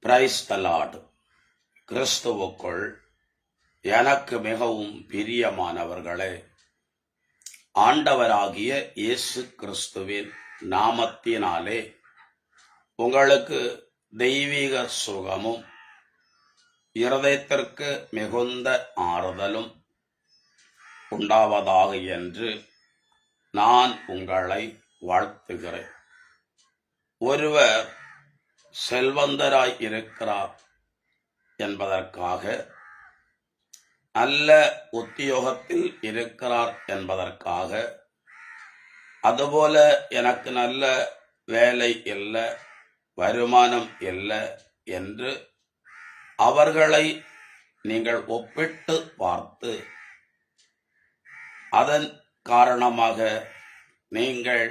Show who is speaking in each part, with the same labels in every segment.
Speaker 1: Praise the Lord. கிறிஸ்துவுக்குள் எனக்கு மிகவும் பிரியமானவர்களே, ஆண்டவராகிய இயேசு கிறிஸ்துவின் நாமத்தினாலே உங்களுக்கு தெய்வீக சுகமும் இருதயத்திற்கு மிகுந்த ஆறுதலும் உண்டாவதாக என்று நான் உங்களை வாழ்த்துகிறேன். ஒருவர் செல்வந்தராய் இருக்கிறார் என்பதற்காக, நல்ல உத்தியோகத்தில் இருக்கிறார் என்பதற்காக, அதுபோல எனக்கு நல்ல வேலை இல்லை, வருமானம் இல்லை என்று அவர்களை நீங்கள் ஒப்பிட்டு பார்த்து அதன் காரணமாக நீங்கள்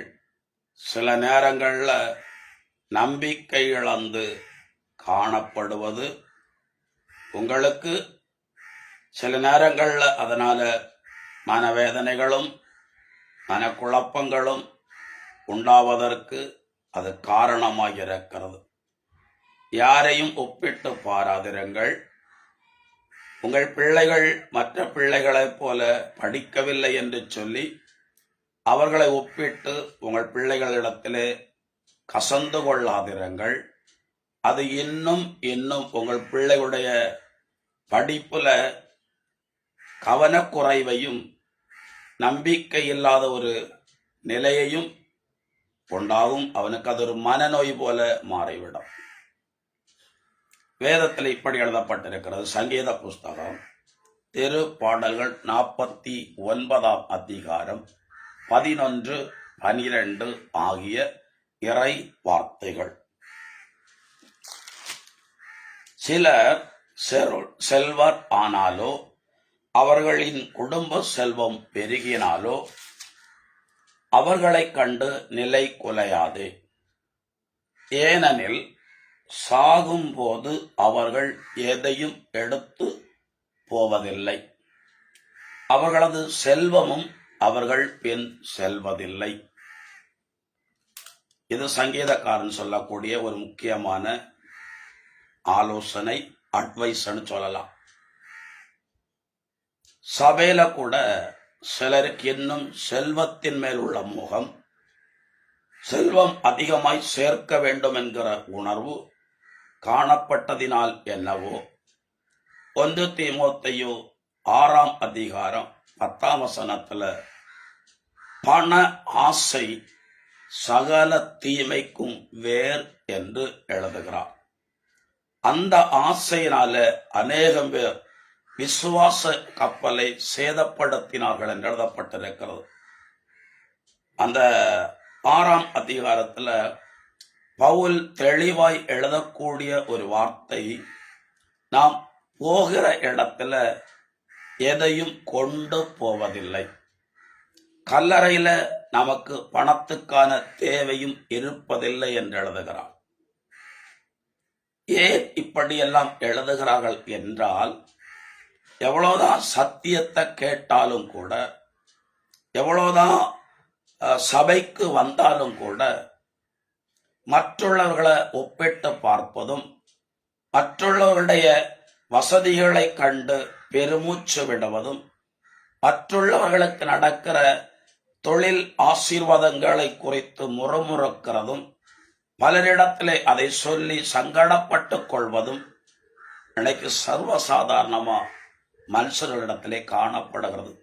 Speaker 1: சில நேரங்களில் நம்பிக்கை இழந்து காணப்படுவது, உங்களுக்கு சில நேரங்களில் அதனால மனவேதனைகளும் மனக்குழப்பங்களும் உண்டாவதற்கு அது காரணமாக இருக்கிறது. யாரையும் ஒப்பிட்டு பாராதிருங்கள். உங்கள் பிள்ளைகள் மற்ற பிள்ளைகளைப் போல படிக்கவில்லை என்று சொல்லி அவர்களை ஒப்பிட்டு உங்கள் பிள்ளைகளிடத்திலே கசந்து கொள்ளாதிருங்கள். அது இன்னும் உங்கள் பிள்ளைகளுடைய படிப்புல கவனக்குறைவையும் நம்பிக்கை இல்லாத ஒரு நிலையையும் உண்டாகும். அவனுக்கு அது ஒரு மனநோய் போல மாறிவிடும். வேதத்தில் இப்படி எழுதப்பட்டிருக்கிறது. சங்கீத புஸ்தகம் திருப்பாடல்கள் 49 அதிகாரம் 11, 12 ஆகிய இறை வார்த்தைகள். சிலர் செல்வர் ஆனாலோ அவர்களின் குடும்ப செல்வம் பெருகினாலோ அவர்களை கண்டு நிலை குலையாதே. ஏனெனில் சாகும் போது அவர்கள் எதையும் எடுத்து போவதில்லை, அவர்களது செல்வமும் அவர்கள் பின் செல்வதில்லை. இது சங்கீதக்காரன் சொல்லக்கூடிய ஒரு முக்கியமான ஆலோசனை, அட்வைஸ்ன்னு சொல்லலாம். சபையில கூட சிலருக்கு இன்னும் செல்வத்தின் மேல் உள்ள மோகம், செல்வம் அதிகமாய் சேர்க்க வேண்டும் என்கிற உணர்வு காணப்பட்டதினால் என்னவோ 1 தீமோத்தேயு 6 அதிகாரம் 10 பண ஆசை சகல தீமைக்கும் வேர் என்று எழுதுகிறார். அந்த ஆசையினால அநேகம் பேர் விசுவாச கப்பலை சேதப்படுத்தினார்கள் என்று எழுதப்பட்டிருக்கிறது. அந்த 6 அதிகாரத்துல பவுல் தெளிவாய் எழுதக்கூடிய ஒரு வார்த்தை, நாம் போகிற இடத்துல எதையும் கொண்டு போவதில்லை, கல்லறையில நமக்கு பணத்துக்கான தேவையும் இருப்பதில்லை என்று எழுதுகிறார். ஏன் இப்படியெல்லாம் எழுதுகிறார்கள் என்றால், எவ்வளவுதான் சத்தியத்தை கேட்டாலும் கூட, எவ்வளவுதான் சபைக்கு வந்தாலும் கூட, மற்றுள்ளவர்களை ஒப்பிட்டு பார்ப்பதும், மற்றுள்ளவர்களுடைய வசதிகளை கண்டு பெருமூச்சு விடுவதும், மற்றுள்ளவர்களுக்கு நடக்கிற தொழில் ஆசீர்வாதங்களை குறித்து முறுமுறுக்கிறதும், பலரிடத்திலே அதை சொல்லி சங்கடப்பட்டு கொள்வதும் இன்னைக்கு சர்வசாதாரணமா மனுஷர்களிடத்திலே காணப்படுகிறது.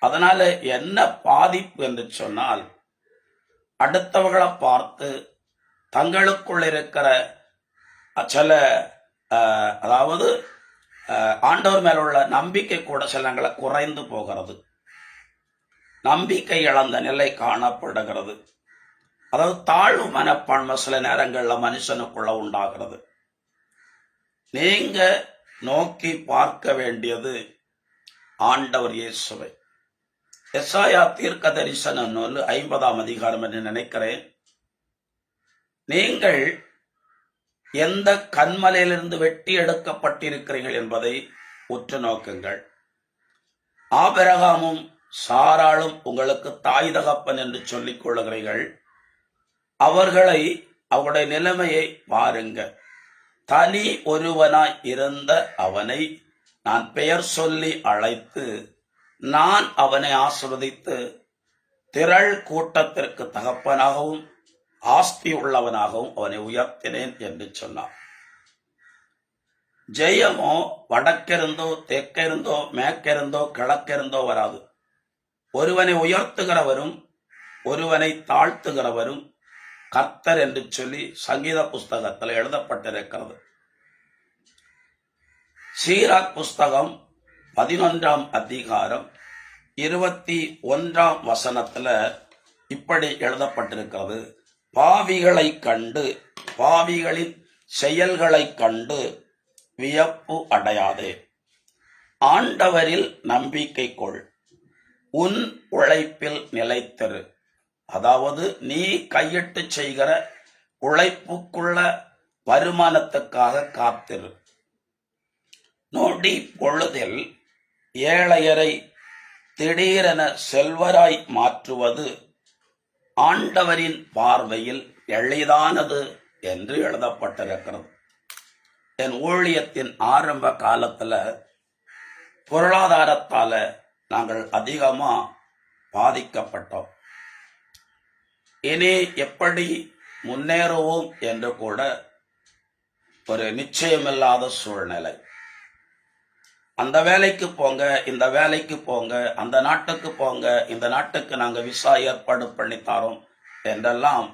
Speaker 1: அதனால என்ன பாதிப்பு என்று சொன்னால், அடுத்தவர்களை பார்த்து தங்களுக்குள் இருக்கிற சில அதாவது ஆண்டவர் மேல உள்ள நம்பிக்கை கூட சிலங்களை குறைந்து போகிறது, நம்பிக்கை இழந்த நிலை காணப்படுகிறது. அதாவது தாழ்வு மனப்பான்மை சில நேரங்களில் மனுஷனுக்குள்ள உண்டாகிறது. நீங்க நோக்கி பார்க்க வேண்டியது ஆண்டவர் இயேசுவை. எசாயா தீர்க்க தரிசன நூல் 50 அதிகாரம் என்று நினைக்கிறேன். நீங்கள் எந்த கண்மலையிலிருந்து வெட்டி எடுக்கப்பட்டிருக்கிறீர்கள் என்பதை உற்று நோக்குங்கள். ஆபிரகாமும் சாராளும் உங்களுக்கு தாய் தகப்பன் என்று சொல்லிக் கொள்ளுகிறீர்கள். அவர்களுடைய நிலைமையை பாருங்க. தனி ஒருவனாய் இருந்த அவனை நான் பெயர் சொல்லி அழைத்து நான் அவனை ஆசீர்வதித்து திரள் கூட்டத்திற்கு தகப்பனாகவும் ஆஸ்தி உள்ளவனாகவும் அவனை உயர்த்தினேன் என்று சொன்னார். ஜெயமோ வடக்கிருந்தோ தெற்கிருந்தோ மேற்கிருந்தோ கிழக்கிருந்தோ வராது. ஒருவனை உயர்த்துகிறவரும் ஒருவனை தாழ்த்துகிறவரும் கர்த்தர் என்று சொல்லி சங்கீத புஸ்தகத்தில் எழுதப்பட்டிருக்கிறது. சீராக் புஸ்தகம் 11ஆம் அதிகாரம் 21ஆம் வசனத்துல இப்படி எழுதப்பட்டிருக்கிறது. பாவிகளை கண்டு பாவிகளின் செயல்களை கண்டு வியப்பு அடையாதே, ஆண்டவரில் நம்பிக்கை கொள், உன் உழைப்பில் நிலைத்திரு. அதாவது நீ கையிட்டு செய்கிற உழைப்புக்குள்ள வருமானத்துக்காக காத்திரு. நொடி பொழுதில் ஏழையரை திடீரென செல்வராய் மாற்றுவது ஆண்டவரின் பார்வையில் எளிதானது என்று எழுதப்பட்டிருக்கிறது. என் ஊழியத்தின் ஆரம்ப காலத்துல பொருளாதாரத்தால நாங்கள் அதிகமா பாதிக்கப்பட்டோம். இனி எப்படி முன்னேறுவோம் என்று கூட ஒரு நிச்சயமில்லாத சூழ்நிலை. அந்த வேலைக்கு போங்க, இந்த வேலைக்கு போங்க, அந்த நாட்டுக்கு போங்க, இந்த நாட்டுக்கு நாங்க விசா ஏற்பாடு பண்ணித்தாரோம் என்றெல்லாம்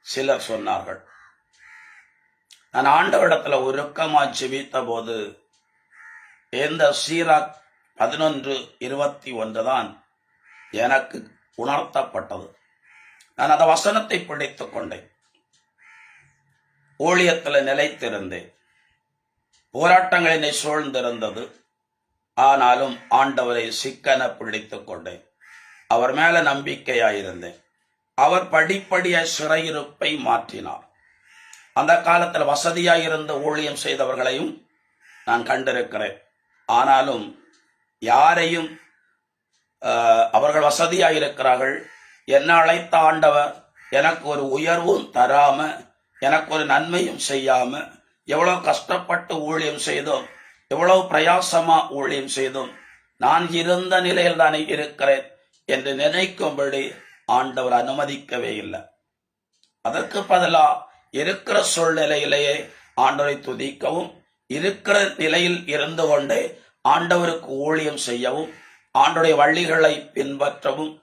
Speaker 1: சிலர் சொன்னார்கள். நான் ஆண்டவரிடத்துல உருக்கமா ஜெபித்த போது இந்த சீராக் 11:21 தான் எனக்கு உணர்த்தப்பட்டது. நான் அந்த வசனத்தை பிடித்துக் கொண்டேன். ஊழியத்தில் நிலைத்திருந்தேன். போராட்டங்கள் என்னை சூழ்ந்திருந்தது. ஆனாலும் ஆண்டவரை சிக்கன பிடித்துக் கொண்டேன். அவர் மேல நம்பிக்கையாயிருந்தேன். அவர் படிப்படியாய் சிறையிருப்பை மாற்றினார். அந்த காலத்தில் வசதியாயிருந்து ஊழியம் செய்தவர்களையும் நான் கண்டிருக்கிறேன். ஆனாலும் யாரையும் அவர்கள் வசதியாயிருக்கிறார்கள், என்ன அழைத்த ஆண்டவர் எனக்கு ஒரு உயர்வும் தராம, எனக்கு ஒரு நன்மையும் செய்யாம, எவ்வளவு கஷ்டப்பட்டு ஊழியம் செய்தோம், எவ்வளவு பிரயாசமா ஊழியம் செய்தோம், நான் இருந்த நிலையில் தானே இருக்கிறேன் என்று நினைக்கும்படி ஆண்டவர் அனுமதிக்கவே இல்லை. அதற்கு பதிலா இருக்கிற சூழ்நிலையிலேயே ஆண்டவரை துதிக்கவும், இருக்கிற நிலையில் இருந்து கொண்டே ஆண்டவருக்கு ஊழியம் செய்யவும், ஆண்டவருடைய வழிகளை பின்பற்றவும்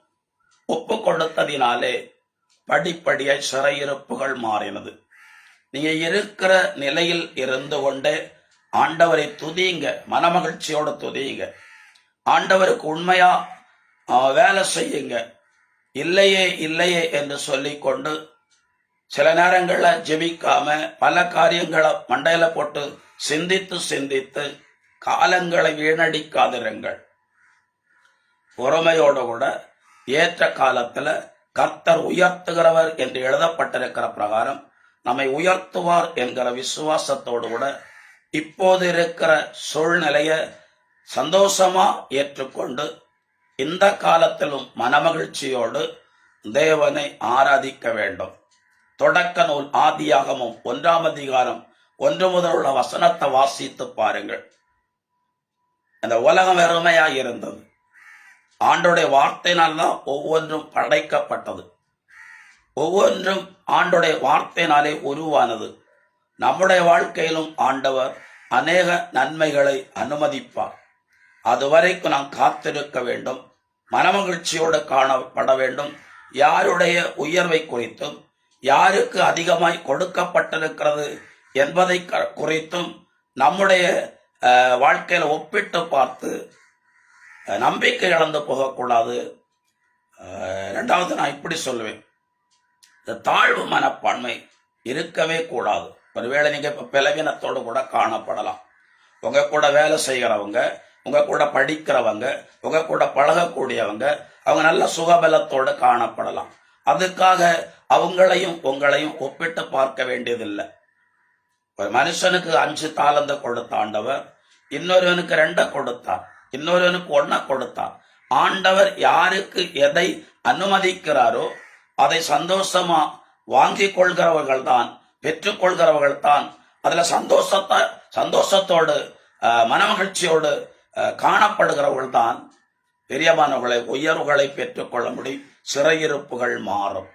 Speaker 1: ஒப்பு கொடுத்ததினாலே படிப்படியாய் சிறையிருப்புகள் மாறினது. நீங்க இருக்கிற நிலையில் இருந்து கொண்டே ஆண்டவரை துதியுங்க, மனமகிழ்ச்சியோடு துதியுங்க. ஆண்டவருக்கு உண்மையா வேலை செய்யுங்க. இல்லையே இல்லையே என்று சொல்லிக்கொண்டு சில நேரங்கள்ல ஜெபிக்காம பல காரியங்களை மண்டையில போட்டு சிந்தித்து சிந்தித்து காலங்களை வீணடிக்காதிருங்கள். பொறுமையோடு கூட ஏற்ற காலத்துல கர்த்தர் உயர்த்துகிறவர் என்று எழுதப்பட்டிருக்கிற பிரகாரம் நம்மை உயர்த்துவார் என்கிற விசுவாசத்தோடு கூட இப்போது இருக்கிற சூழ்நிலையை சந்தோஷமா ஏற்றுக்கொண்டு இந்த காலத்திலும் மனமகிழ்ச்சியோடு தேவனை ஆராதிக்க வேண்டும். தொடக்க நூல் ஆதியாகமம் 1ஆம் அதிகாரம் 1 முதல் உள்ள வசனத்தை வாசித்து பாருங்கள். இந்த உலகம் வெறுமையா இருந்தது. ஆண்டோடைய வார்த்தையினால்தான் ஒவ்வொன்றும் படைக்கப்பட்டது. ஒவ்வொன்றும் ஆண்டோடைய வார்த்தையினாலே உருவானது. நம்முடைய வாழ்க்கையிலும் ஆண்டவர் அநேக நன்மைகளை அனுமதிப்பார். அதுவரைக்கும் நாம் காத்திருக்க வேண்டும். மனமகிழ்ச்சியோடு காணப்பட வேண்டும். யாருடைய உயர்வை குறித்தும் யாருக்கு அதிகமாய் கொடுக்கப்பட்டிருக்கிறது என்பதை குறித்தும் நம்முடைய வாழ்க்கையில ஒப்பிட்டு பார்த்து நம்பிக்கை இழந்து போகக்கூடாது. இரண்டாவது நான் இப்படி சொல்லுவேன், இந்த தாழ்வு மனப்பான்மை இருக்கவே கூடாது. ஒருவேளை நீங்க இப்ப பலவீனத்தோடு கூட காணப்படலாம். உங்க கூட வேலை செய்கிறவங்க, உங்க கூட படிக்கிறவங்க, உங்க கூட பழகக்கூடியவங்க, அவங்க நல்ல சுகபலத்தோடு காணப்படலாம். அதுக்காக அவங்களையும் உங்களையும் ஒப்பிட்டு பார்க்க வேண்டியதில்லை. ஒரு மனுஷனுக்கு 5 தாலந்தை கொடுத்த ஆண்டவர் இன்னொருவனுக்கு 2 கொடுத்தார், இன்னொருவனுக்கு 1 கொடுத்தார். ஆண்டவர் யாருக்கு எதை அனுமதிக்கிறாரோ அதை சந்தோஷமா வாங்கிக் கொள்கிறவர்கள் தான், பெற்றுக்கொள்கிறவர்கள் தான் அதுல சந்தோஷத்தோடு மனமகிழ்ச்சியோடு காணப்படுகிறவர்கள் தான் பெரியமானவர்களை உயர்வுகளை பெற்றுக்கொள்ள முடியும். சிறையிருப்புகள் மாறும்.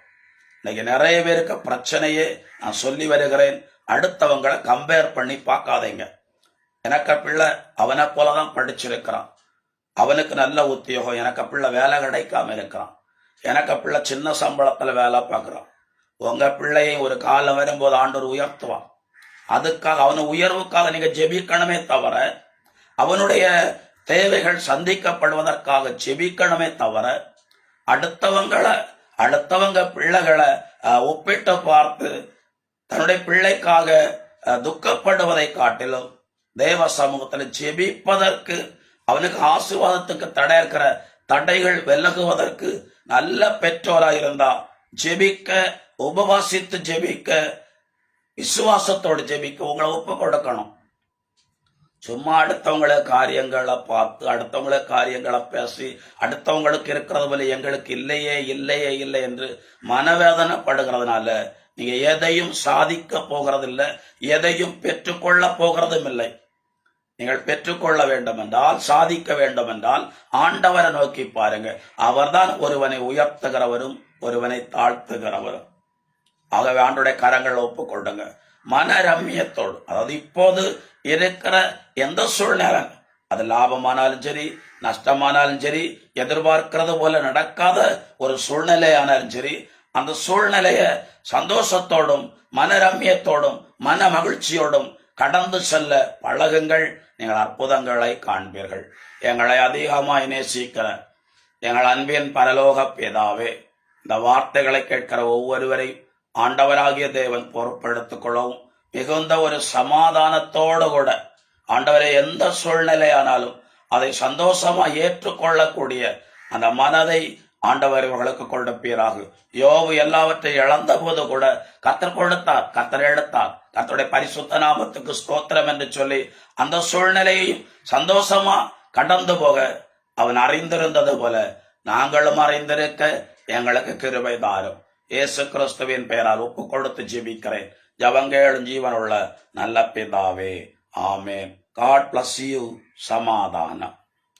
Speaker 1: இன்னைக்கு நிறைய பேருக்கு பிரச்சனையே நான் சொல்லி வருகிறேன். அடுத்தவங்களை கம்பேர் பண்ணி பார்க்காதீங்க. எனக்கு பிள்ளை அவனை போலதான் படிச்சிருக்கிறான், அவனுக்கு நல்ல உத்தியோகம், எனக்கு பிள்ளை வேலை கிடைக்காம இருக்கிறான், எனக்கு பிள்ளை சின்ன சம்பளத்துல வேலை பார்க்கிறான். உங்க பிள்ளையை ஒரு காலம் வரும்போது ஆண்டவர் உயர்த்துவான். அதுக்காக அவனு உயர்வுக்காக நீங்க ஜெபிக்கணுமே தவிர, அவனுடைய தேவைகள் சந்திக்கப்படுவதற்காக ஜெபிக்கணுமே தவிர, அடுத்தவங்க பிள்ளைகளை ஒப்பிட்டு பார்த்து தன்னுடைய பிள்ளைக்காக துக்கப்படுவதை காட்டிலும் தேவ சமூகத்தில் ஜெபிப்பதற்கு, அவனுக்கு ஆசீர்வாதத்துக்கு தடை இருக்கிற தடைகள் விலகுவதற்கு நல்ல பெற்றோராக இருந்தா ஜெபிக்க, உபவாசித்து ஜெபிக்க, விசுவாசத்தோடு ஜெபிக்க உங்களை ஒப்பு கொடுக்கணும். சும்மா அடுத்தவங்கள காரியங்களை பார்த்து, அடுத்தவங்கள காரியங்களை பேசி, அடுத்தவங்களுக்கு இருக்கிறது போல எங்களுக்கு இல்லையே இல்லையே இல்லை என்று மனவேதனைப்படுகிறதுனால நீங்க எதையும் சாதிக்க போகிறதில்லை, எதையும் பெற்றுக்கொள்ள போகிறதும் இல்லை. நீங்கள் பெற்றுக்கொள்ள வேண்டும் என்றால், சாதிக்க வேண்டும் என்றால் ஆண்டவரை நோக்கி பாருங்க. அவர்தான் ஒருவனை உயர்த்துகிறவரும் ஒருவனை தாழ்த்துகிறவரும். ஆகவே ஆண்டுடைய கரங்களை ஒப்புக்கொள்ளுங்க. மனரம்யத்தோடு, அதாவது இப்போது இருக்கிற எந்த சூழ்நிலை, அது லாபமானாலும் சரி, நஷ்டமானாலும் சரி, எதிர்பார்க்கிறது போல நடக்காத ஒரு சூழ்நிலை ஆனாலும் சரி, அந்த சூழ்நிலைய சந்தோஷத்தோடும் மனரம்யத்தோடும் மன மகிழ்ச்சியோடும் கடந்து செல்ல பழகுங்கள். நீங்கள் அற்புதங்களை காண்பீர்கள். எங்களை அதிகமாய் நேசிக்கிற எங்கள் அன்பின் பரலோக பிதாவே, இந்த வார்த்தைகளை கேட்கிற ஒவ்வொருவரையும் ஆண்டவராகிய தேவன் பொறுப்பெடுத்துக் கொள்ளவும், மிகுந்த ஒரு சமாதானத்தோடு கூட ஆண்டவரை எந்த சூழ்நிலையானாலும் அதை சந்தோஷமா ஏற்றுக்கொள்ளக்கூடிய அந்த மனதை ஆண்டவர் இவர்களுக்கு கொடுப்பீராக. யோபு எல்லாவற்றையும் இழந்த போது கூட கர்த்தர் கொடுத்தார், கர்த்தர் எடுத்தார். கர்த்தருடைய பரிசுத்த நாமத்துக்கு ஸ்தோத்திரம் என்று சொல்லி அந்த சூழ்நிலையையும் சந்தோஷமா கடந்து போக அவன் அறிந்திருந்தது போல நாங்களும் அறிந்திருக்க எங்களுக்கு கிருபை தாரும். இயேசு கிறிஸ்துவின் பெயரால் ஒப்பு கொடுத்து ஜெபிக்கிறேன். ஜபங்கேளும் ஜீவனுள்ள நல்ல பிதாவே, ஆமென். God bless you. சமாதானம்.